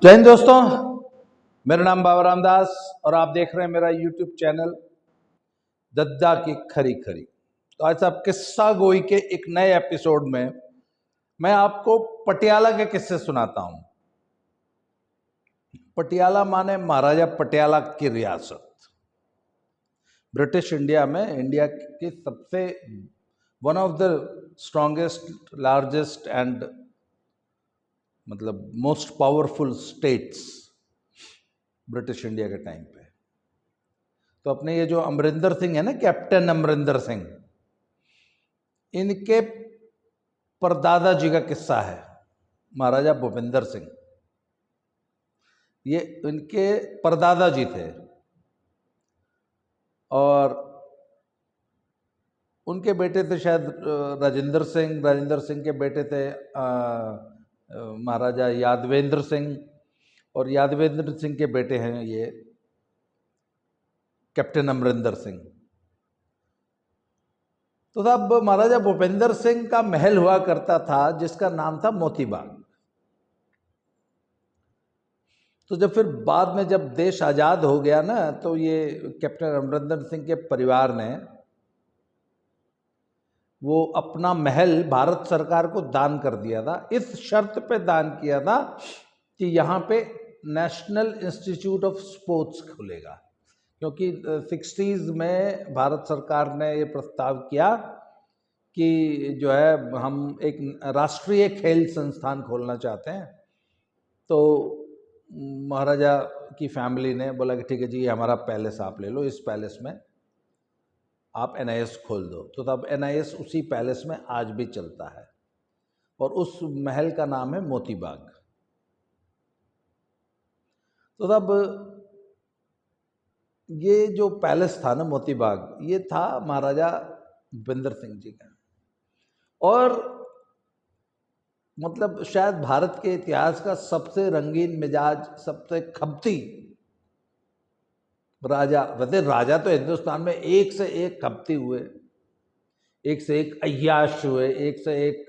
जय हिंद दोस्तों, मेरा नाम बाबा रामदास और आप देख रहे हैं मेरा यूट्यूब चैनल दद्दा की खरी खरी। तो आज आप किस्सा गोई के एक नए एपिसोड में मैं आपको पटियाला के किस्से सुनाता हूं। पटियाला माने महाराजा पटियाला की रियासत। ब्रिटिश इंडिया में इंडिया की सबसे one of the strongest, largest and मतलब most powerful states British India के टाइम पे। तो अपने ये जो अमरिंदर सिंह है ना, कैप्टन अमरिंदर सिंह, इनके परदादा जी का किस्सा है, महाराजा भूपिंदर सिंह। ये इनके परदादा जी थे और उनके बेटे थे शायद राजेंद्र सिंह। राजेंद्र सिंह के बेटे थे महाराजा यादवेंद्र सिंह, और यादवेंद्र सिंह के बेटे हैं ये कैप्टन अमरिंदर सिंह। तो तब महाराजा भूपेंद्र सिंह का महल हुआ करता था जिसका नाम था मोती बाग। तो जब फिर बाद में जब देश आजाद हो गया ना, तो ये कैप्टन अमरिंदर सिंह के परिवार ने वो अपना महल भारत सरकार को दान कर दिया था। इस शर्त पे दान किया था कि यहाँ पे नेशनल इंस्टीट्यूट ऑफ स्पोर्ट्स खुलेगा, क्योंकि 60s में भारत सरकार ने ये प्रस्ताव किया कि जो है हम एक राष्ट्रीय खेल संस्थान खोलना चाहते हैं। तो महाराजा की फैमिली ने बोला कि ठीक है जी, हमारा पैलेस आप ले लो, इस पैलेस में आप NIS खोल दो। तो तब NIS उसी पैलेस में आज भी चलता है और उस महल का नाम है मोती बाग। तो तब ये जो पैलेस था ना मोती बाग, ये था महाराजा भूपेंद्र सिंह जी का। और मतलब शायद भारत के इतिहास का सबसे रंगीन मिजाज, सबसे खपती राजा। वैसे राजा तो हिंदुस्तान में एक से एक खपती हुए, एक से एक अय्याश हुए, एक से एक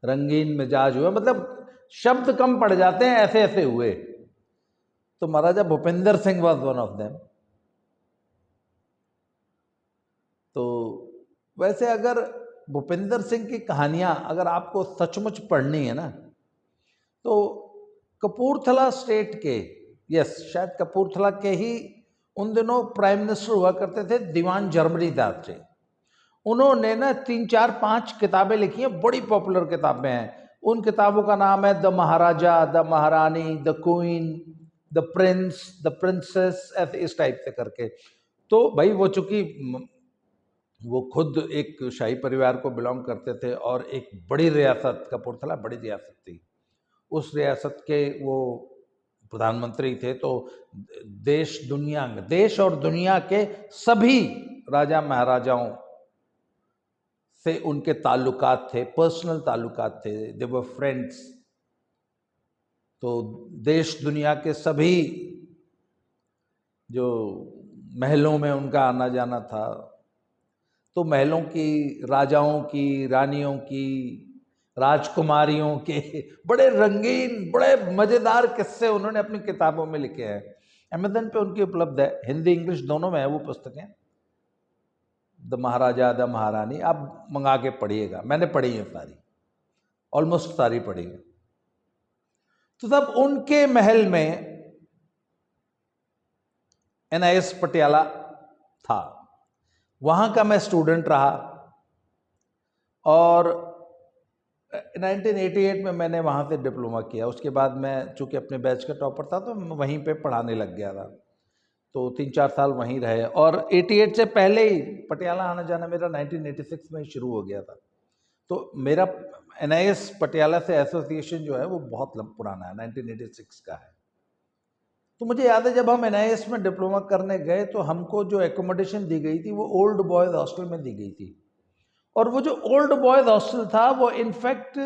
रंगीन मिजाज हुए, मतलब शब्द कम पड़ जाते हैं, ऐसे ऐसे हुए। तो Maharaja Bhupendra Singh was one of them. तो वैसे अगर भूपेंद्र सिंह की कहानियां अगर आपको सचमुच पढ़नी है ना, तो कपूरथला स्टेट के, यस शायद कपूरथला के ही उन दिनों प्राइम मिनिस्टर हुआ करते थे दीवान जर्मनी दास जी। उन्होंने ना 3 4 5 किताबें लिखी हैं, बड़ी पॉपुलर किताबें हैं। उन किताबों का नाम है द महाराजा, द महारानी, the queen, the Prince, the princess, ऐसे इस टाइप से करके। तो भाई वो चूंकि वो खुद एक शाही परिवार को बिलोंग करते थे और एक बड़ी रियासत, कपूरथला बड़ी रियासत थी, उस रियासत के वो प्रधानमंत्री थे। तो देश और दुनिया के सभी राजा महाराजाओं से उनके ताल्लुकात थे, पर्सनल ताल्लुकात थे, दे वर फ्रेंड्स। तो देश दुनिया के सभी जो महलों में उनका आना जाना था, तो महलों की, राजाओं की, रानियों की, राजकुमारियों के बड़े रंगीन, बड़े मजेदार किस्से उन्होंने अपनी किताबों में लिखे हैं। अमेज़न पे उनकी उपलब्ध है, हिंदी इंग्लिश दोनों में है वो पुस्तकें, द महाराजा, द महारानी। आप मंगा के पढ़िएगा, मैंने पढ़ी है सारी, ऑलमोस्ट सारी पढ़ी है। तो तब उनके महल में NIS पटियाला था, वहां का मैं स्टूडेंट रहा और 1988 में मैंने वहाँ से डिप्लोमा किया। उसके बाद मैं चूँकि अपने बैच का टॉपर था तो मैं वहीं पे पढ़ाने लग गया था, तो 3-4 साल वहीं रहे। और 88 से पहले ही पटियाला आना जाना मेरा 1986 में ही शुरू हो गया था। तो मेरा NIS पटियाला से एसोसिएशन जो है वो बहुत पुराना है, 1986 का है। तो मुझे याद है जब हम NIS में डिप्लोमा करने गए तो हमको जो एकोमोडेशन दी गई थी वो ओल्ड बॉयज़ हॉस्टल में दी गई थी। और वो जो ओल्ड बॉयज़ हॉस्टल था वो इनफैक्ट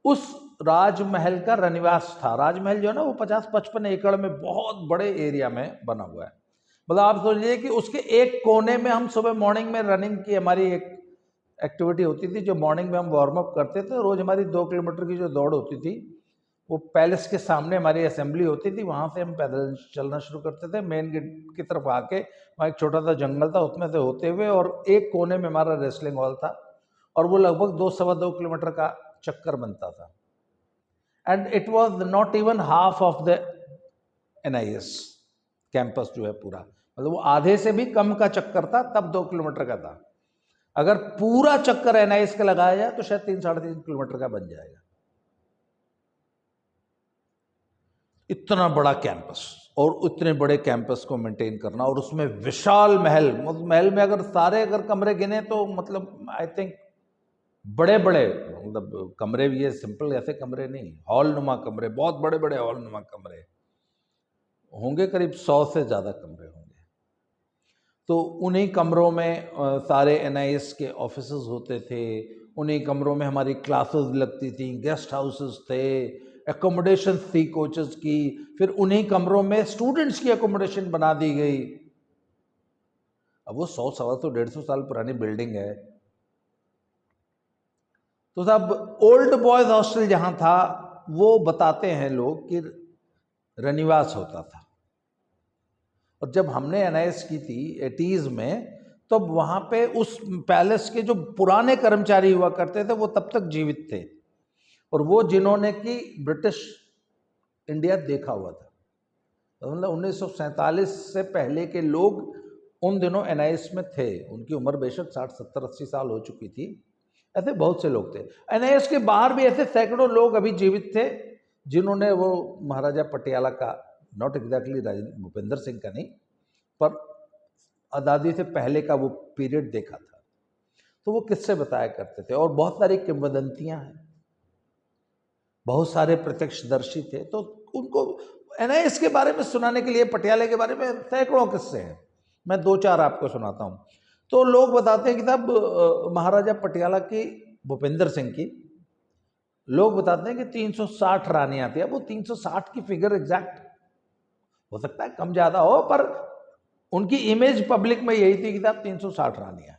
उस राजमहल का रनिवास था। राजमहल जो है ना वो 50-55 एकड़ में बहुत बड़े एरिया में बना हुआ है। मतलब आप सोच लीजिए कि उसके एक कोने में हम सुबह मॉर्निंग में रनिंग की हमारी एक एक्टिविटी होती थी, जो मॉर्निंग में हम वार्म अप करते थे। रोज हमारी 2 किलोमीटर की जो दौड़ होती थी वो पैलेस के सामने हमारी असेंबली होती थी, वहाँ से हम पैदल चलना शुरू करते थे। मेन गेट की तरफ आके वहाँ एक छोटा सा जंगल था, उसमें से होते हुए और एक कोने में हमारा रेसलिंग हॉल था, और वो लगभग 2-2.25 किलोमीटर का चक्कर बनता था। And it was not even half of the NIS campus जो है पूरा, मतलब वो आधे से भी कम का चक्कर था, तब 2 किलोमीटर का था। अगर पूरा चक्कर NIS का लगाया जाए तो शायद 3-3.5 किलोमीटर का बन जाएगा। इतना बड़ा कैंपस, और उतने बड़े कैंपस को मेंटेन करना, और उसमें विशाल महल, महल में अगर कमरे गिने तो मतलब आई थिंक बड़े बड़े, मतलब कमरे भी, ये सिंपल ऐसे कमरे नहीं, हॉल नुमा कमरे, बहुत बड़े बड़े हॉल नुमा कमरे होंगे, करीब 100 से ज़्यादा कमरे होंगे। तो उन्हीं कमरों में सारे NIS के ऑफिसेज होते थे, उन्हीं कमरों में हमारी क्लासेस लगती थी, गेस्ट हाउसेस थे, एकोमोडेशन थी कोचेस की, फिर उन्हीं कमरों में स्टूडेंट्स की एकोमोडेशन बना दी गई। अब वो 100-150 साल पुरानी बिल्डिंग है। तो साहब ओल्ड बॉयज हॉस्टल जहां था, वो बताते हैं लोग कि रनिवास होता था। और जब हमने NIS की थी 80s में, तब वहां पे उस पैलेस के जो पुराने कर्मचारी हुआ करते थे वो तब तक जीवित थे, और वो जिन्होंने कि ब्रिटिश इंडिया देखा हुआ था, तो मतलब 1947 से पहले के लोग उन दिनों NIS में थे। उनकी उम्र बेशक 60-70-80 साल हो चुकी थी, ऐसे बहुत से लोग थे। NIS के बाहर भी ऐसे सैकड़ों लोग अभी जीवित थे जिन्होंने वो महाराजा पटियाला का, नॉट एग्जैक्टली भूपेंद्र सिंह का नहीं, पर आज़ादी से पहले का वो पीरियड देखा था। तो वो किससे बताया करते थे, और बहुत सारी किंवदंतियां हैं, बहुत सारे प्रत्यक्षदर्शी थे। तो उनको NIS के बारे में सुनाने के लिए, पटियाले के बारे में सैकड़ों किस्से हैं, मैं 2-4 आपको सुनाता हूँ। तो लोग बताते हैं कि साहब महाराजा पटियाला की, भूपेंद्र सिंह की, लोग बताते हैं कि 360 रानियां थी। अब वो 360 की फिगर एग्जैक्ट हो सकता है कम ज्यादा हो, पर उनकी इमेज पब्लिक में यही थी कि साहब 360 रानियां।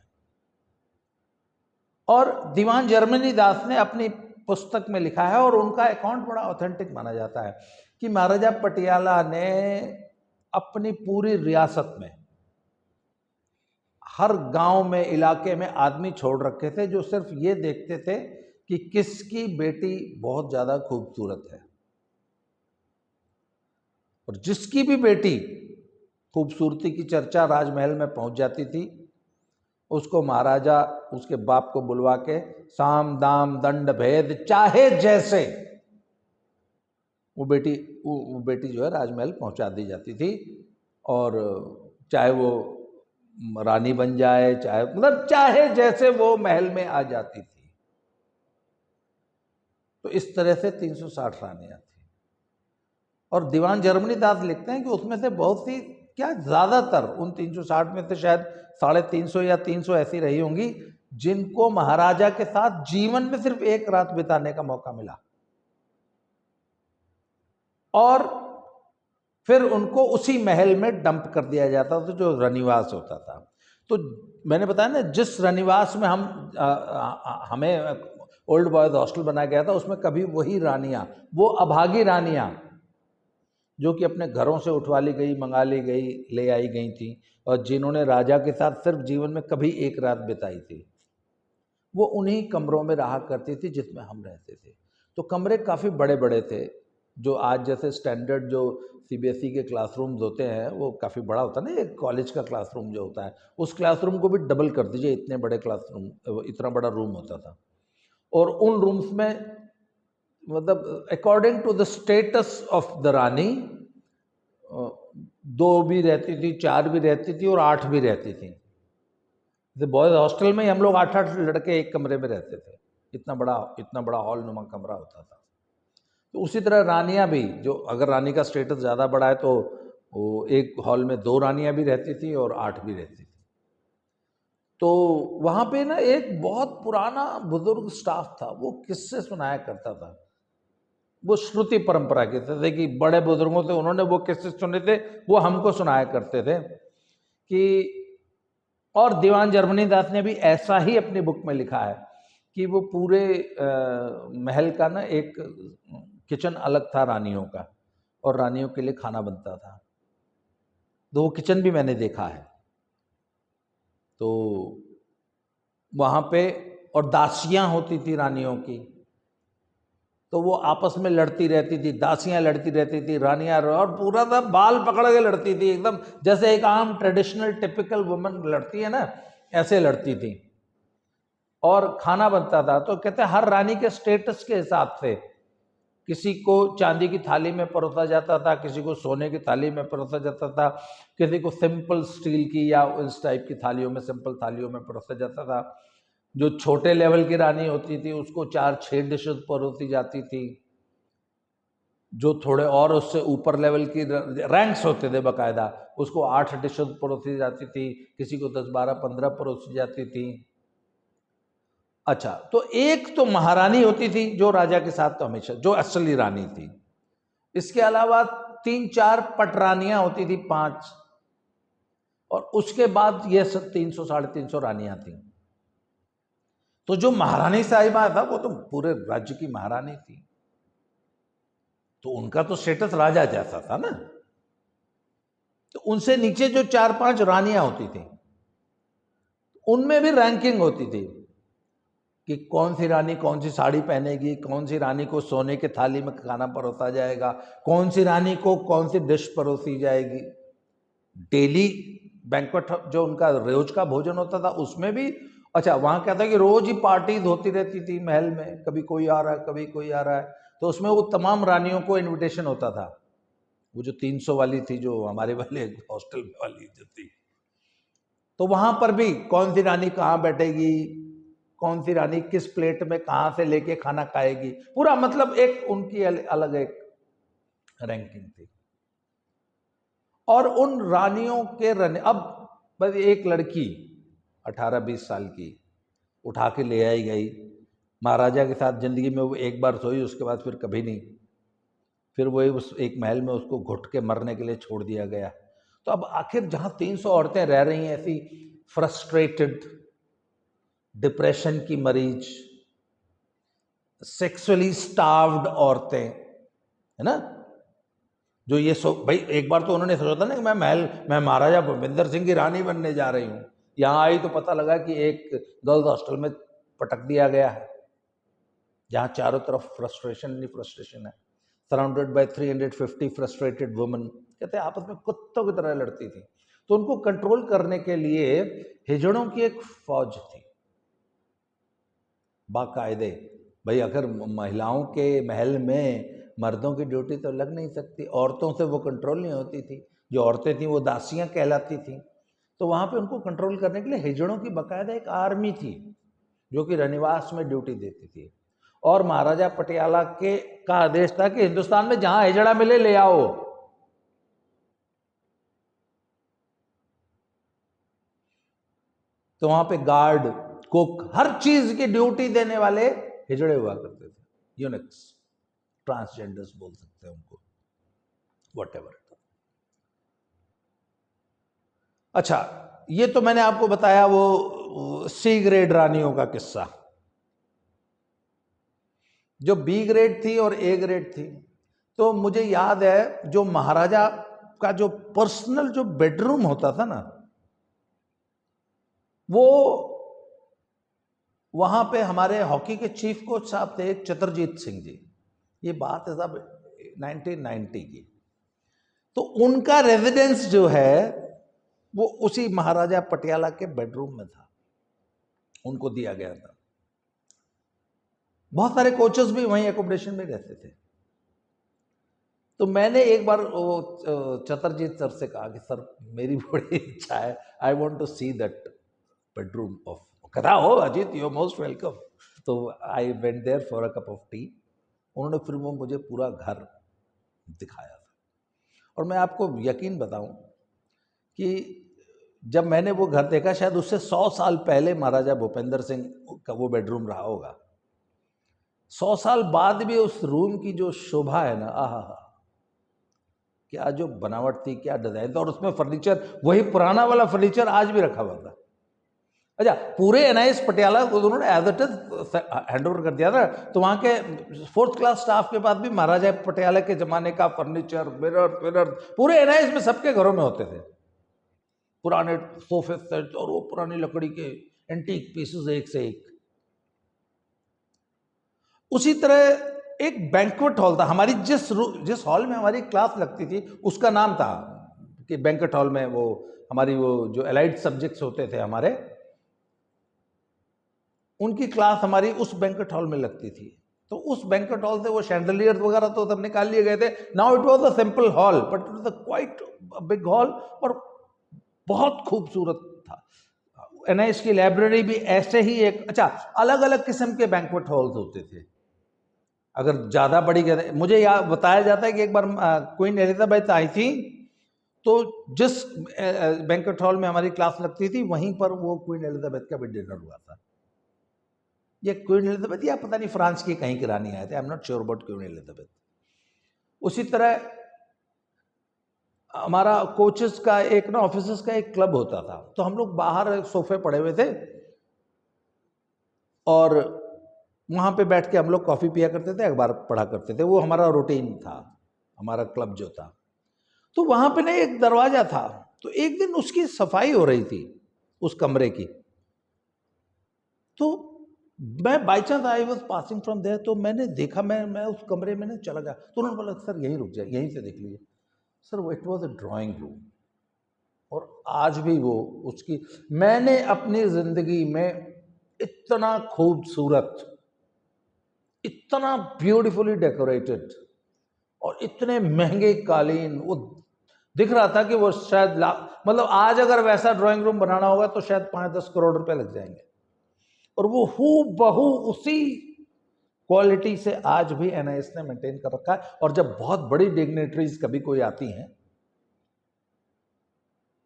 और दीवान जर्मनी दास ने अपनी पुस्तक में लिखा है, और उनका अकाउंट बड़ा ऑथेंटिक माना जाता है, कि महाराजा पटियाला ने अपनी पूरी रियासत में हर गांव में, इलाके में आदमी छोड़ रखे थे जो सिर्फ ये देखते थे कि किसकी बेटी बहुत ज्यादा खूबसूरत है, और जिसकी भी बेटी खूबसूरती की चर्चा राजमहल में पहुंच जाती थी, उसको महाराजा उसके बाप को बुलवा के साम दाम दंड भेद चाहे जैसे वो बेटी जो है राजमहल पहुंचा दी जाती थी। और चाहे वो रानी बन जाए, चाहे मतलब चाहे जैसे वो महल में आ जाती थी। तो इस तरह से 360 रानियां थी। और दीवान जर्मनी दास लिखते हैं कि उसमें से बहुत सी, क्या ज्यादातर, उन 360 में से शायद 350 या 300 ऐसी रही होंगी जिनको महाराजा के साथ जीवन में सिर्फ एक रात बिताने का मौका मिला, और फिर उनको उसी महल में डंप कर दिया जाता था जो रनिवास होता था। तो मैंने बताया ना, जिस रनिवास में हमें ओल्ड बॉयज हॉस्टल बनाया गया था, उसमें कभी वही रानियां, वो अभागी रानियां जो कि अपने घरों से उठवा ली गई, मंगा ली गई, ले आई गई थी, और जिन्होंने राजा के साथ सिर्फ जीवन में कभी एक रात बिताई थी, वो उन्हीं कमरों में रहा करती थी जिसमें हम रहते थे। तो कमरे काफ़ी बड़े बड़े थे, जो आज जैसे स्टैंडर्ड जो CBSE के क्लासरूम्स होते हैं वो काफ़ी बड़ा होता है ना, एक कॉलेज का क्लासरूम जो होता है, उस क्लासरूम को भी डबल कर दीजिए, इतने बड़े क्लासरूम, इतना बड़ा रूम होता था। और उन रूम्स में मतलब according to the status of the rani, 2 भी रहती थी, 4 भी रहती थी, और 8 भी रहती थी। बॉयज हॉस्टल में ही हम लोग 8-8 लड़के एक कमरे में रहते थे, इतना बड़ा हॉल नुमा कमरा होता था। तो उसी तरह रानियां भी, जो अगर रानी का स्टेटस ज़्यादा बड़ा है तो वो एक हॉल में 2 रानियां भी रहती थी और 8 भी रहती थी। तो वहाँ पे ना एक बहुत पुराना बुजुर्ग स्टाफ था, वो किससे सुनाया करता था, वो श्रुति परंपरा कहते थे कि बड़े बुजुर्गों से उन्होंने वो किस्से सुने थे, वो हमको सुनाया करते थे कि, और दीवान जर्मनी दास ने भी ऐसा ही अपनी बुक में लिखा है कि वो पूरे महल का ना एक किचन अलग था रानियों का, और रानियों के लिए खाना बनता था। तो वो किचन भी मैंने देखा है। तो वहाँ पे, और दासियाँ होती थी रानियों की, तो वो आपस में लड़ती रहती थी, दासियाँ लड़ती रहती थी, रानियाँ, और पूरा था बाल पकड़ के लड़ती थी एकदम, जैसे एक आम ट्रेडिशनल टिपिकल वुमन लड़ती है ना, ऐसे लड़ती थी। और खाना बनता था तो कहते हैं हर रानी के स्टेटस के हिसाब से, किसी को चांदी की थाली में परोसा जाता था, किसी को सोने की थाली में परोसा जाता था, किसी को सिंपल स्टील की या इस टाइप की थालियों में, सिंपल थालियों में परोसा जाता था। जो छोटे लेवल की रानी होती थी उसको 4-6 डिशेस परोसी जाती थी। जो थोड़े और उससे ऊपर लेवल की रैंक्स होते थे बाकायदा, उसको 8 डिशेस परोसी जाती थी, किसी को 10, 12, 15 परोसी जाती थी। अच्छा, तो एक तो महारानी होती थी जो राजा के साथ तो हमेशा, जो असली रानी थी। इसके अलावा 3-4 पटरानियां होती थी, 5, और उसके बाद ये 300 350 रानियां थी। तो जो महारानी साहिबा था वो तो पूरे राज्य की महारानी थी, तो उनका तो स्टेटस राजा जैसा था ना। तो उनसे नीचे जो 4-5 रानियां होती थी, उनमें भी रैंकिंग होती थी कि कौन सी रानी कौन सी साड़ी पहनेगी, कौन सी रानी को सोने के थाली में खाना परोसा जाएगा, कौन सी रानी को कौन सी डिश परोसी जाएगी। डेली बैंक्वेट जो उनका रोज का भोजन होता था उसमें भी, अच्छा वहां क्या था कि रोज ही पार्टीज होती रहती थी महल में, कभी कोई आ रहा है कभी कोई आ रहा है, तो उसमें वो तमाम रानियों को इनविटेशन होता था। वो जो 300 वाली थी, जो हमारे वाले हॉस्टल वाली जो थी, तो वहां पर भी कौन सी रानी कहाँ बैठेगी, कौन सी रानी किस प्लेट में कहाँ से लेके खाना खाएगी, पूरा मतलब एक उनकी अलग एक रैंकिंग थी। और उन रानियों के अब बस एक लड़की 18-20 साल की उठा के ले आई गई, महाराजा के साथ जिंदगी में वो एक बार सोई, उसके बाद फिर कभी नहीं, फिर वही उस एक महल में उसको घुट के मरने के लिए छोड़ दिया गया। तो अब आखिर जहां 300 औरतें रह रही हैं ऐसी फ्रस्ट्रेटेड, डिप्रेशन की मरीज, सेक्सुअली स्टार्व्ड औरतें, है ना, जो ये भाई एक बार तो उन्होंने सोचा था ना कि मैं महाराजा भूपेंद्र सिंह की रानी बनने जा रही हूँ, यहाँ आई तो पता लगा कि एक गर्ल्स हॉस्टल में पटक दिया गया है, जहाँ चारों तरफ फ्रस्ट्रेशन ही फ्रस्ट्रेशन है, सराउंडेड बाय 350 फ्रस्ट्रेटेड वुमेन, कहते हैं आपस में कुत्तों की तरह लड़ती थी। तो उनको कंट्रोल करने के लिए हिजड़ों की एक फौज थी बाकायदे। भाई अगर महिलाओं के महल में मर्दों की ड्यूटी तो लग नहीं सकती, औरतों से वो कंट्रोल नहीं होती थी, जो औरतें थी वो दासियां कहलाती थी, तो वहां पे उनको कंट्रोल करने के लिए हिजड़ों की बाकायदा एक आर्मी थी जो कि रनिवास में ड्यूटी देती थी। और महाराजा पटियाला के का आदेश था कि हिंदुस्तान में जहां हिजड़ा मिले ले आओ। तो वहां पे गार्ड, कुक, हर चीज की ड्यूटी देने वाले हिजड़े हुआ करते थे, यूनिक्स, ट्रांसजेंडर्स बोल सकते हैं उनको, व्हाटएवर। अच्छा, ये तो मैंने आपको बताया वो सी ग्रेड रानियों का किस्सा। जो बी ग्रेड थी और ए ग्रेड थी, तो मुझे याद है जो महाराजा का जो पर्सनल जो बेडरूम होता था ना, वो वहां पे हमारे हॉकी के चीफ कोच साहब थे चित्रजीत सिंह जी, ये बात है साहब 1990 की। तो उनका रेजिडेंस जो है वो उसी महाराजा पटियाला के बेडरूम में था, उनको दिया गया था। बहुत सारे कोचेस भी वहीं एकोमोडेशन में रहते थे। तो मैंने एक बार वो चतरजीत सर से कहा कि सर मेरी बड़ी इच्छा है, I want to see that bedroom of, कहता हो Ajit you are most welcome. तो I went there for a cup of tea. उन्होंने फिर वो मुझे पूरा घर दिखाया था, और मैं आपको यकीन बताऊं कि जब मैंने वो घर देखा, शायद उससे 100 साल पहले महाराजा भूपेंद्र सिंह का वो बेडरूम रहा होगा। 100 साल बाद भी उस रूम की जो शोभा है ना, आहा, क्या जो बनावट थी, क्या डिजाइन था, और उसमें फर्नीचर वही पुराना वाला फर्नीचर आज भी रखा हुआ था। अच्छा, पूरे एनआईएस पटियाला को उन्होंने as it is hand over कर दिया था। तो वहाँ के 4th क्लास स्टाफ के पास भी महाराजा पटियाला के जमाने का फर्नीचर, मिरर मिरर पूरे एनआईएस में सबके घरों में होते थे, पुराने सोफे सेट और वो पुरानी लकड़ी के एंटीक पीसेस एक से एक। उसी तरह एक बैंक्वेट हॉल था हमारी, जिस हॉल में हमारी क्लास लगती थी उसका नाम था कि बैंक्वेट हॉल में वो हमारी वो जो एलाइड सब्जेक्ट्स होते थे हमारे, उनकी क्लास हमारी उस बैंक्वेट हॉल में लगती थी। तो उस बैंक्वेट हॉल से वो शैंडलियर वगैरह तो तब निकाल लिए गए थे। Now it was a simple hall but it was quite big hall और बहुत खूबसूरत था। एनआईएस की लाइब्रेरी भी ऐसे ही एक, अच्छा, अलग अलग किस्म के बैंक्वेट हॉल्स होते थे। अगर ज्यादा बड़ी, मुझे याद बताया जाता है कि एक बार क्वीन एलिजाबेथ आई थी, तो जिस बैंक्वेट हॉल में हमारी क्लास लगती थी वहीं पर वो क्वीन एलिजाबेथ का भी डिनर हुआ था। ये क्वीन एलिजाबेथ या पता नहीं फ्रांस की कहीं की रानी आए थे, I am not sure about queen Elizabeth. उसी तरह हमारा कोचेस का एक ना, ऑफिसर्स का एक क्लब होता था, तो हम लोग बाहर सोफे पड़े हुए थे और वहां पे बैठ के हम लोग कॉफी पिया करते थे, अखबार पढ़ा करते थे। वो हमारा रूटीन था, हमारा क्लब जो था। तो वहां पे ना एक दरवाजा था, तो एक दिन उसकी सफाई हो रही थी उस कमरे की। तो मैं by chance I was passing from there, तो मैंने देखा, मैं उस कमरे में ना चला गया। तो उन्होंने बोला सर यहीं रुक जाए, यहीं से देख लीजिए। सर वो it was a drawing room, और आज भी वो उसकी, मैंने अपनी जिंदगी में इतना खूबसूरत, इतना ब्यूटीफुली डेकोरेटेड और इतने महंगे कालीन, वो दिख रहा था कि वो शायद मतलब आज अगर वैसा ड्राइंग रूम बनाना होगा तो शायद 5-10 करोड़ रुपए लग जाएंगे। और वो हू बहू उसी क्वालिटी से आज भी एनआईएस ने मेंटेन कर रखा है। और जब बहुत बड़ी डिग्नेटरीज कभी कोई आती हैं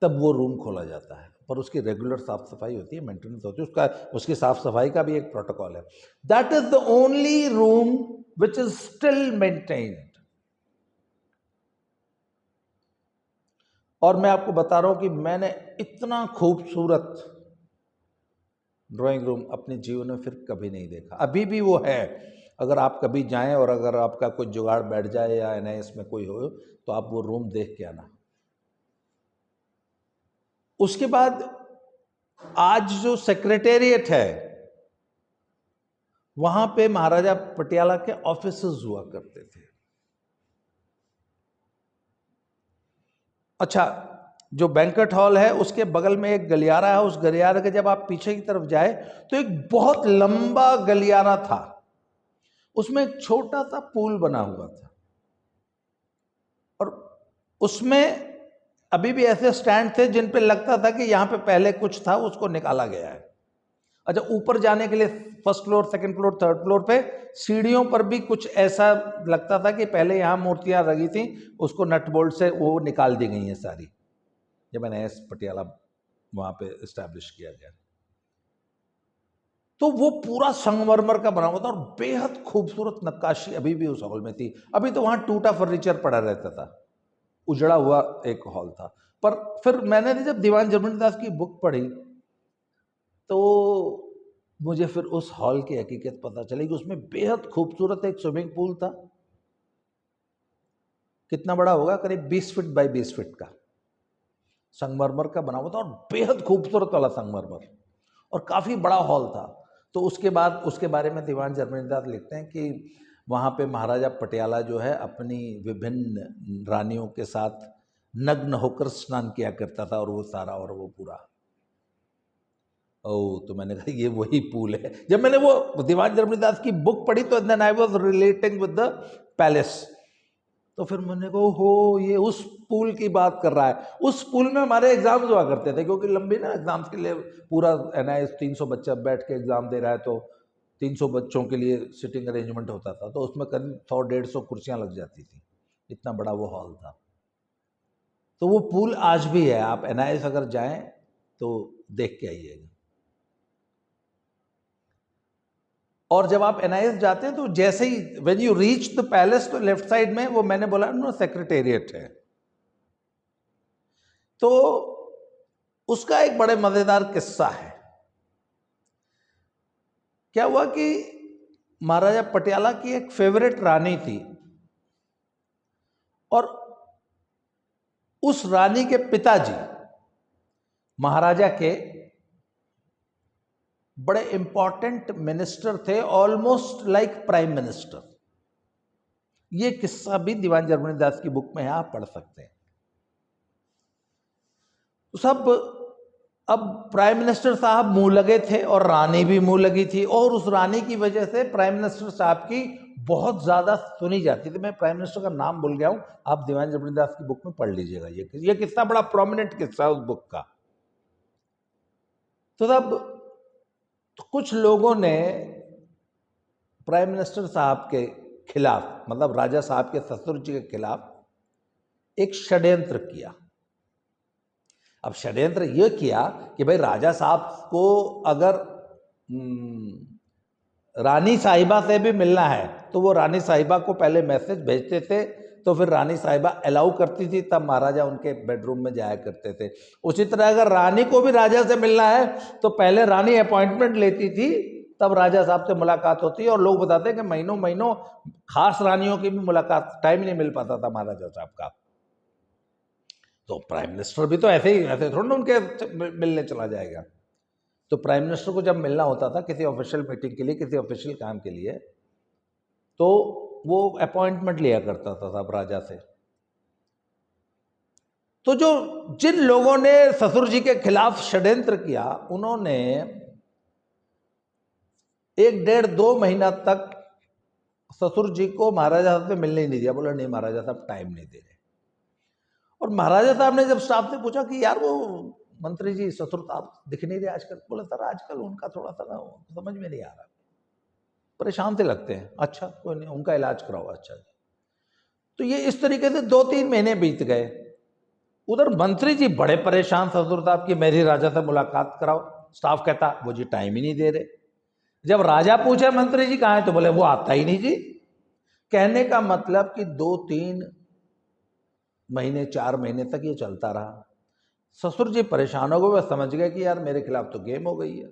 तब वो रूम खोला जाता है, पर उसकी रेगुलर साफ सफाई होती है, मेंटेनेंस होती है उसका, उसकी साफ सफाई का भी एक प्रोटोकॉल है। That is the only room which is still maintained. और मैं आपको बता रहा हूं कि मैंने इतना खूबसूरत ड्राइंग रूम अपने जीवन में फिर कभी नहीं देखा। अभी भी वो है, अगर आप कभी जाएं और अगर आपका कोई जुगाड़ बैठ जाए या एनआईएस में कोई हो तो आप वो रूम देख के आना। उसके बाद आज जो सेक्रेटेरिएट है वहां पे महाराजा पटियाला के ऑफिसेज हुआ करते थे। अच्छा, जो बैंक्वेट हॉल है उसके बगल में एक गलियारा है, उस गलियारे के जब आप पीछे की तरफ जाए तो एक बहुत लंबा गलियारा था, उसमें एक छोटा सा पूल बना हुआ था और उसमें अभी भी ऐसे स्टैंड थे जिन पे लगता था कि यहां पे पहले कुछ था, उसको निकाला गया है। अच्छा, ऊपर जाने के लिए first floor, second floor, third floor पे सीढ़ियों पर भी कुछ ऐसा लगता था कि पहले यहां मूर्तियां लगी थी, उसको नट बोल्ट से वो निकाल दी गई हैं सारी, जब एनआईएस पटियाला वहां पे एस्टैब्लिश किया गया। तो वो पूरा संगमरमर का बना हुआ था और बेहद खूबसूरत नक्काशी अभी भी उस हॉल में थी। अभी तो वहां टूटा फर्नीचर पड़ा रहता था, उजड़ा हुआ एक हॉल था। पर फिर मैंने जब दीवान जर्मनी दास की बुक पढ़ी तो मुझे फिर उस हॉल की हकीकत पता चली कि उसमें बेहद खूबसूरत एक स्विमिंग पूल था। कितना बड़ा होगा, करीब 20 फीट बाई 20 फीट का, संगमरमर का बना हुआ था और बेहद खूबसूरत वाला संगमरमर, और काफी बड़ा हॉल था। तो उसके बाद उसके बारे में दीवान जर्मनी दास लिखते हैं कि वहां पे महाराजा पटियाला जो है अपनी विभिन्न रानियों के साथ नग्न होकर स्नान किया करता था, और वो सारा और वो पूरा। ओ, तो मैंने कहा ये वही पूल है। जब मैंने वो दीवान जर्मनी दास की बुक पढ़ी तो then I was relating with the palace, तो फिर मैंने कहा हो ये उस पूल की बात कर रहा है। उस पूल में हमारे एग्जाम्स हुआ करते थे, क्योंकि लंबी ना एग्जाम्स के लिए पूरा एनआईएस 300 बच्चा बैठ के एग्जाम दे रहा है, तो 300 बच्चों के लिए सिटिंग अरेंजमेंट होता था, तो उसमें करीब 100-150 कुर्सियां लग जाती थी, इतना बड़ा वो हॉल था। तो वो पूल आज भी है, आप एनआईएस अगर जाएं तो देख के आइएगा। और जब आप एनआईएस जाते हैं तो जैसे ही when you reach the palace, तो लेफ्ट साइड में वो मैंने बोला ना सेक्रेटेरिएट है, तो उसका एक बड़े मजेदार किस्सा है। क्या हुआ कि महाराजा पटियाला की एक फेवरेट रानी थी और उस रानी के पिताजी महाराजा के बड़े इंपॉर्टेंट मिनिस्टर थे, ऑलमोस्ट लाइक प्राइम मिनिस्टर। ये किस्सा भी दीवान जर्मनी दास की बुक में है, आप पढ़ सकते हैं। तो सब अब प्राइम मिनिस्टर साहब मुंह लगे थे और रानी भी मुंह लगी थी, और उस रानी की वजह से प्राइम मिनिस्टर साहब की बहुत ज्यादा सुनी जाती थी। मैं प्राइम मिनिस्टर का नाम भूल गया हूं, आप दीवान जर्मनी दास की बुक में पढ़ लीजिएगा। ये किस्सा बड़ा प्रोमिनेंट किस्सा है उस बुक का। तो तब तो कुछ लोगों ने प्राइम मिनिस्टर साहब के खिलाफ, मतलब राजा साहब के ससुर जी के खिलाफ एक षड्यंत्र किया। अब षड्यंत्र यह किया कि भाई राजा साहब को अगर रानी साहिबा से भी मिलना है तो वो रानी साहिबा को पहले मैसेज भेजते थे, तो फिर रानी साहिबा अलाउ करती थी, तब महाराजा उनके बेडरूम में जाया करते थे। उसी तरह अगर रानी को भी राजा से मिलना है तो पहले रानी अपॉइंटमेंट लेती थी, तब राजा साहब से मुलाकात होती है। और लोग बताते हैं कि महीनों महीनों खास रानियों की भी मुलाकात, टाइम नहीं मिल पाता था महाराजा साहब का। तो प्राइम मिनिस्टर भी तो ऐसे थोड़ा ना उनके मिलने चला जाएगा। तो प्राइम मिनिस्टर को जब मिलना होता था किसी ऑफिशियल मीटिंग के लिए, किसी ऑफिशियल काम के लिए, तो वो अपॉइंटमेंट लिया करता था साहब राजा से। तो जिन लोगों ने ससुर जी के खिलाफ षड्यंत्र किया, उन्होंने 1-1.5-2 महीना तक ससुर जी को महाराजा साहब से मिलने ही नहीं दिया। बोला नहीं महाराजा साहब टाइम नहीं दे रहे। और महाराजा साहब ने जब स्टाफ से पूछा कि यार वो मंत्री जी ससुर साहब दिख नहीं रहे आजकल, बोला सर आजकल उनका थोड़ा सा ना समझ में नहीं आ रहा, परेशान से लगते हैं। अच्छा कोई नहीं, उनका इलाज कराओ। अच्छा जी। तो ये इस तरीके से 2-3 महीने बीत गए। उधर मंत्री जी बड़े परेशान ससुर साहब की, मेरी राजा से मुलाकात कराओ। स्टाफ कहता वो जी टाइम ही नहीं दे रहे। जब राजा पूछे मंत्री जी कहाँ है, तो बोले वो आता ही नहीं जी। कहने का मतलब कि 2-3 महीने 4 महीने तक ये चलता रहा। ससुर जी परेशान हो गए, वह समझ गए कि यार मेरे खिलाफ तो गेम हो गई है।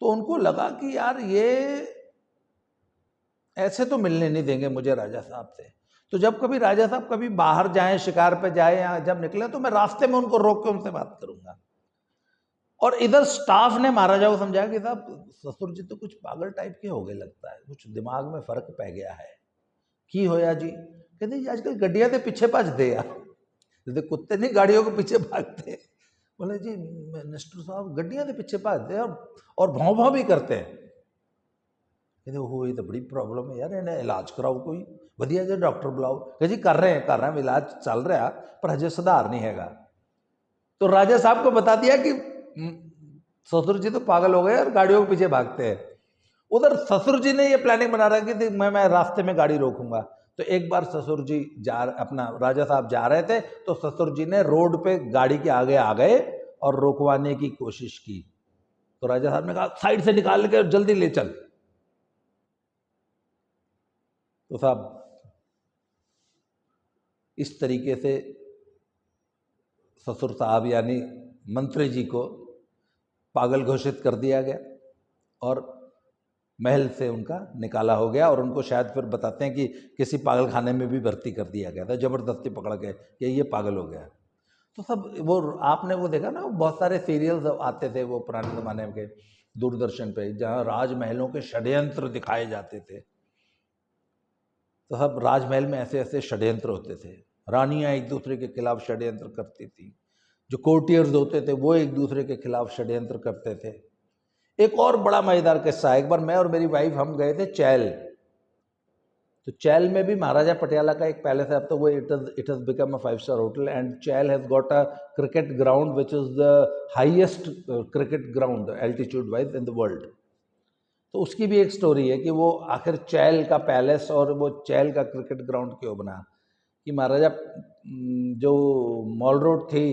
तो उनको लगा कि यार ये ऐसे तो मिलने नहीं देंगे मुझे राजा साहब से। तो जब कभी राजा साहब कभी बाहर जाएं, शिकार पे जाए, या जब निकले, तो मैं रास्ते में उनको रोक के उनसे बात करूंगा। और इधर स्टाफ ने महाराजा को समझाया कि साहब ससुर जी तो कुछ पागल टाइप के हो गए लगता है, कुछ दिमाग में फर्क पै गया है। की होया जी? कहते जी आजकल गड्डिया के पीछे भजते आ, जैसे कुत्ते नहीं गाड़ियों के पीछे भागते। बोले जी मिनिस्टर साहब गड्डिया के पीछे भाजते हैं और भाव भाव भी करते हैं। कहते हो ये तो बड़ी प्रॉब्लम है यार, इन्हें इलाज कराओ, कोई वधिया जो डॉक्टर बुलाओ। कहे जी कर रहे हैं इलाज चल रहा, पर हजे सुधार नहीं हैगा। तो राजा साहब को बता दिया कि ससुर जी तो पागल हो गए और गाड़ियों के पीछे भागते हैं। उधर ससुर जी ने ये प्लानिंग बना रखी थी, मैं रास्ते में गाड़ी रोकूंगा। तो एक बार ससुर जी अपना राजा साहब जा रहे थे, तो ससुर जी ने रोड पे गाड़ी के आगे आ गए और रोकवाने की कोशिश की। तो राजा साहब ने कहा साइड से निकाल के जल्दी ले चल। तो साहब इस तरीके से ससुर साहब यानी मंत्री जी को पागल घोषित कर दिया गया और महल से उनका निकाला हो गया। और उनको शायद फिर बताते हैं कि किसी पागल खाने में भी भर्ती कर दिया गया था, जबरदस्ती पकड़ के कि ये पागल हो गया। तो सब वो आपने वो देखा ना, बहुत सारे सीरियल्स आते थे वो पुराने ज़माने के दूरदर्शन पे, जहाँ राजमहलों के षड्यंत्र दिखाए जाते थे। तो सब राजमहल में ऐसे ऐसे षड्यंत्र होते थे। रानियाँ एक दूसरे के खिलाफ षड्यंत्र करती थी, जो कोर्टियर्स होते थे वो एक दूसरे के खिलाफ षड्यंत्र करते थे। एक और बड़ा मजेदार किस्सा है, एक बार मैं और मेरी वाइफ हम गए थे चैल। तो चैल में भी महाराजा पटियाला का एक पैलेस है। अब तो वो it has become a 5 star hotel, and Chail has got a cricket ground which is the highest cricket ground altitude wise in the world. तो उसकी भी एक स्टोरी है कि वो आखिर चैल का पैलेस और वो चैल का क्रिकेट ग्राउंड क्यों बना। कि महाराजा जो मॉल रोड थी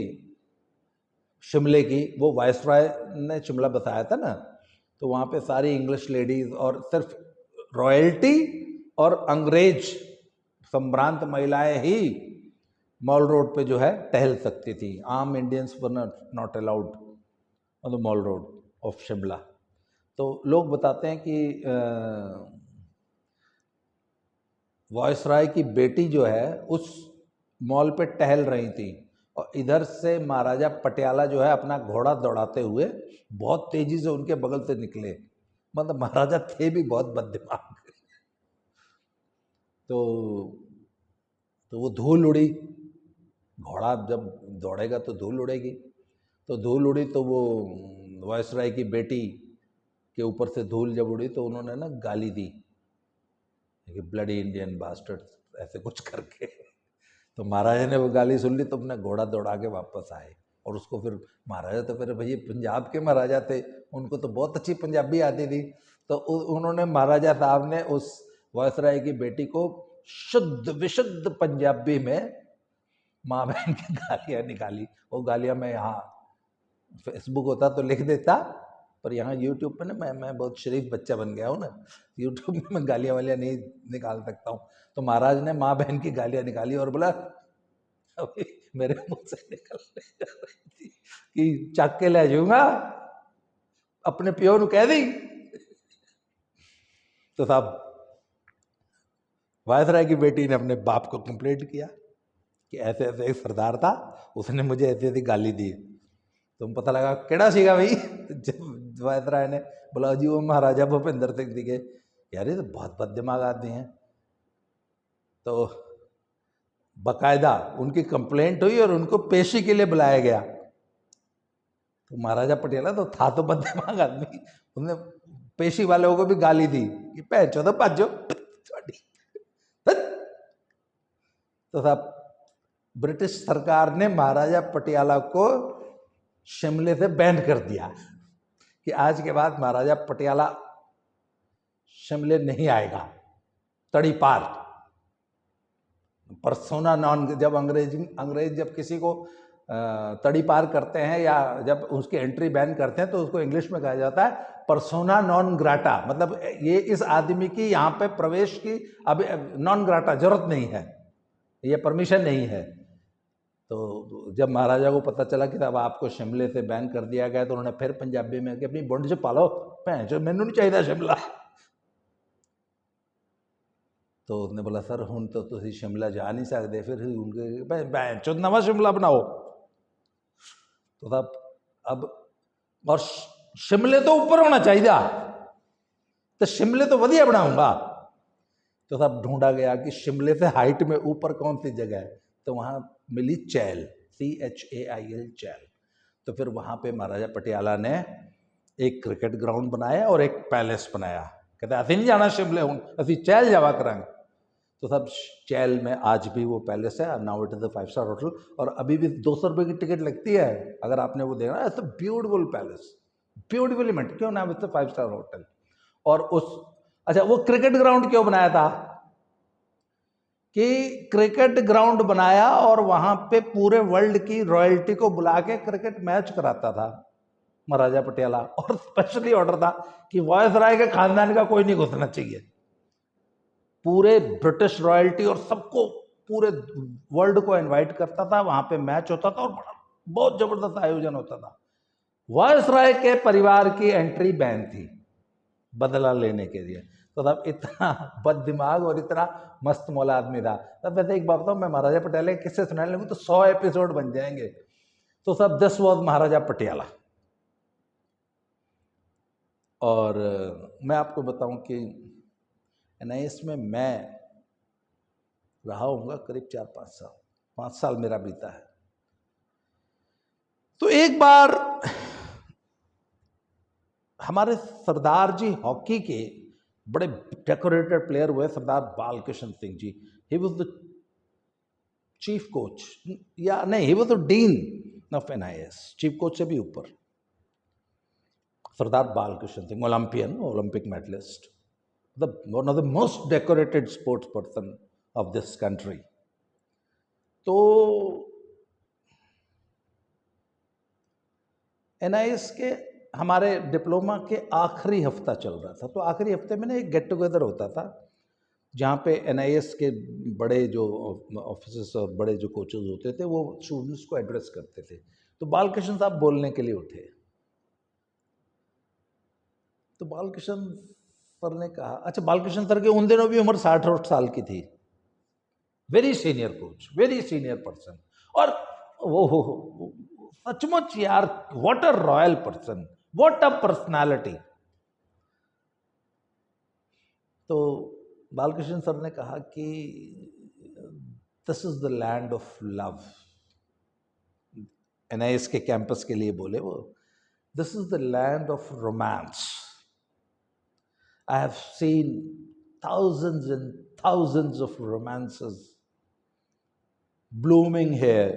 शिमले की, वो वायसराय ने शिमला बसाया था ना, तो वहाँ पे सारी इंग्लिश लेडीज और सिर्फ रॉयल्टी और अंग्रेज संभ्रांत महिलाएं ही मॉल रोड पे जो है टहल सकती थी। आम Indians were not allowed on the mall road of Shimla. तो लोग बताते हैं कि वायसराय की बेटी जो है उस मॉल पे टहल रही थी और इधर से महाराजा पटियाला जो है अपना घोड़ा दौड़ाते हुए बहुत तेजी से उनके बगल से निकले। मतलब महाराजा थे भी बहुत बददिमाग। तो वो धूल उड़ी, घोड़ा जब दौड़ेगा तो धूल उड़ेगी, तो धूल उड़ी तो वो वायसराय की बेटी के ऊपर से धूल जब उड़ी तो उन्होंने ना गाली दी कि ब्लडी इंडियन बास्टर्ड, ऐसे कुछ करके। तो महाराजा ने वो गाली सुन ली तो अपना घोड़ा दौड़ा के वापस आए। और उसको फिर महाराजा तो फिर भैया पंजाब के महाराजा थे, उनको तो बहुत अच्छी पंजाबी आती थी। तो उन्होंने महाराजा साहब ने उस वायसराय की बेटी को शुद्ध विशुद्ध पंजाबी में माँ बहन की गालियाँ निकाली। वो गालियाँ मैं यहाँ फेसबुक होता तो लिख देता, पर यहाँ यूट्यूब पे ना मैं बहुत शरीफ बच्चा बन गया हूँ ना, यूट्यूब में मैं गालियाँ वालियाँ नहीं निकाल सकता हूँ। तो महाराज ने माँ बहन की गालियाँ निकाली और बोला अभी मेरे मुंह से निकलने जा रही थी कि चक के ले जाऊंगा, अपने प्यो ਨੂੰ कह दी। तो साहब वायसराय की बेटी ने अपने बाप को कंप्लेंट किया कि ऐसे ऐसे एक सरदार था, उसने मुझे ऐसी ऐसी गाली दी। तुम पता लगा केड़ा सीगा भाई? जब वायसराय ने बोला जी वो महाराजा भूपेंद्र सिंह जी के। यार ये तो बहुत बददिमाग आदमी हैं। तो बकायदा उनकी कंप्लेंट हुई और उनको पेशी के लिए बुलाया गया। तो महाराजा पटियाला तो था तो बददिमाग आदमी, उन्होंने पेशी वालों को भी गाली दी कि पैचो तो भाजो। तो साहब ब्रिटिश सरकार ने महाराजा पटियाला को शिमले से बैन कर दिया कि आज के बाद महाराजा पटियाला शिमले नहीं आएगा। तड़ी पार परसोना नॉन, जब अंग्रेज जब किसी को तड़ी पार करते हैं या जब उसकी एंट्री बैन करते हैं तो उसको इंग्लिश में कहा जाता है परसोना नॉन ग्राटा। मतलब ये इस आदमी की यहाँ पे प्रवेश की अब नॉन ग्राटा, जरूरत नहीं है, ये परमिशन नहीं है। तो जब महाराजा को पता चला कि अब आपको शिमले से बैन कर दिया गया तो उन्होंने फिर पंजाबी में कि अपनी बुंड च पालो भैन चो, मैनू नहीं चाहिए शिमला। तो उसने बोला सर हुण तो तुसी शिमला जा नहीं सकते, फिर उनके भैन चो नवा शिमला बनाओ। तो साहब अब और शिमले तो ऊपर होना चाहिए, तो शिमले तो वधिया बनाऊंगा। तो साहब ढूंढा गया कि शिमले से हाइट में ऊपर कौन सी जगह है, तो वहाँ मिली चैल, CHAIL चैल। तो फिर वहाँ पे महाराजा पटियाला ने एक क्रिकेट ग्राउंड बनाया और एक पैलेस बनाया। कहते अभी नहीं जाना शिमले हूँ, अभी चैल जावा करांगे। तो सब चैल में आज भी वो पैलेस है, now it is a 5 star hotel, और अभी भी 200 रुपये की टिकट लगती है अगर आपने वो देखना। It's a beautiful palace, beautifully maintain, क्यों ना, इट्स अ 5 स्टार होटल। और उस अच्छा वो क्रिकेट ग्राउंड क्यों बनाया था कि क्रिकेट ग्राउंड बनाया और वहां पे पूरे वर्ल्ड की रॉयल्टी को बुला के क्रिकेट मैच कराता था महाराजा पटियाला, और स्पेशली ऑर्डर था कि वायसराय के खानदान का कोई नहीं घुसना चाहिए। पूरे ब्रिटिश रॉयल्टी और सबको, पूरे वर्ल्ड को इनवाइट करता था, वहां पे मैच होता था और बड़ा बहुत जबरदस्त आयोजन होता था। वायसराय के परिवार की एंट्री बैन थी बदला लेने के लिए। तो तब इतना बद दिमाग और इतना मस्त मौला आदमी था। तब वैसे एक बात बताऊं, मैं महाराजा पटियाला के किस्से सुनाने लगूं तो 100 एपिसोड बन जाएंगे। तो सब 10 वॉज महाराजा पटियाला। और मैं आपको बताऊं कि NIS में मैं रहा हूँगा करीब 4-5 साल, 5 साल मेरा बीता है। तो एक बार हमारे सरदार जी हॉकी के बड़े डेकोरेटेड प्लेयर हुए, Sardar Balkrishna Singh ji. He was the chief coach, या नहीं, he was the dean of NIS, chief coach से भी ऊपर। Sardar Balkrishna Singh, Olympian, Olympic medalist, one of the most decorated sports person of this country. तो NIS के हमारे डिप्लोमा के आखिरी हफ्ता चल रहा था, तो आखिरी हफ्ते में ना एक गेट टुगेदर होता था जहाँ पे NIS के बड़े जो ऑफिसर्स और बड़े जो कोचेज होते थे वो स्टूडेंट्स को एड्रेस करते थे। तो बालकृष्ण साहब बोलने के लिए उठे। तो बालकृष्ण सर ने कहा, अच्छा बालकृष्ण सर की उन दिनों भी उम्र 60 साल की थी, very senior coach, very senior person, और वो सचमुच यार, what a royal person, what a personality. तो बालकृष्ण सर ने कहा कि this is the land of love, NIS के कैंपस के लिए बोले वो, this is the land of romance. I have seen thousands and thousands of romances blooming here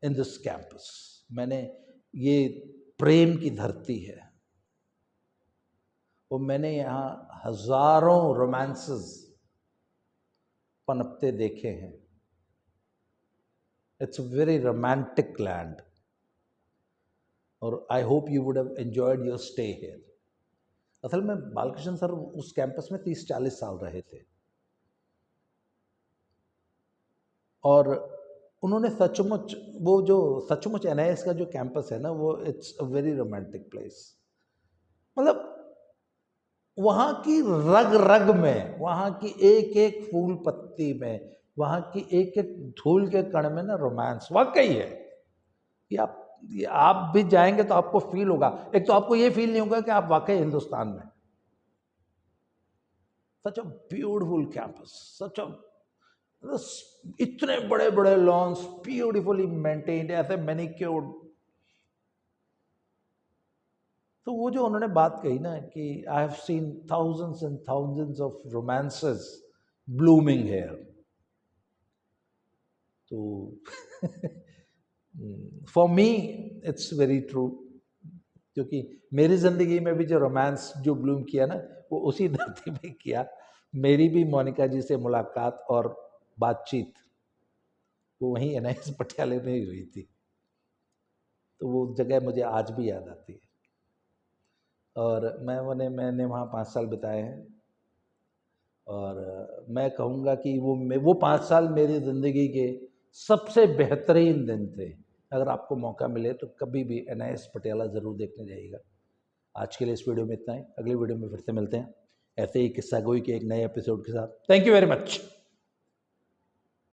in this campus. मैंने, ये प्रेम की धरती है, और मैंने यहाँ हजारों रोमांसेस पनपते देखे हैं। It's a very romantic land, और I hope you would have enjoyed your stay here. असल में बालकृष्ण सर उस कैंपस में 30-40 साल रहे थे, और उन्होंने सचमुच, वो जो सचमुच एनआईएस का जो कैंपस है ना, वो it's a very romantic place. मतलब वहाँ की रग रग में, वहाँ की एक एक फूल पत्ती में, वहाँ की एक एक धूल के कण में ना रोमांस वाकई है कि आप भी जाएंगे तो आपको फील होगा। एक तो आपको ये फील नहीं होगा कि आप वाकई हिंदुस्तान में। सच अ ब्यूटीफुल कैंपस, सच अ, इतने बड़े बड़े लॉन्स, ब्यूटीफुली मेंटेन्ड, ऐसे मैनिक्योर्ड। तो वो जो उन्होंने बात कही ना कि I have seen thousands and thousands of romances blooming here, तो for me it's very true, क्योंकि मेरी जिंदगी में भी जो रोमांस जो ब्लूम किया ना, वो उसी धरती में किया। मेरी भी मोनिका जी से मुलाकात और बातचीत वो वहीं एनआईएस पटियाले में ही हुई थी। तो वो जगह मुझे आज भी याद आती है, और मैंने वहाँ 5 साल बिताए हैं, और मैं कहूँगा कि वो 5 साल मेरी ज़िंदगी के सबसे बेहतरीन दिन थे। अगर आपको मौका मिले तो कभी भी एनआईएस पटियाला ज़रूर देखने जाइएगा। आज के लिए इस वीडियो में इतना ही, अगली वीडियो में फिर से मिलते हैं ऐसे ही किस्सा गोई के एक नए एपिसोड के साथ। Thank you very much.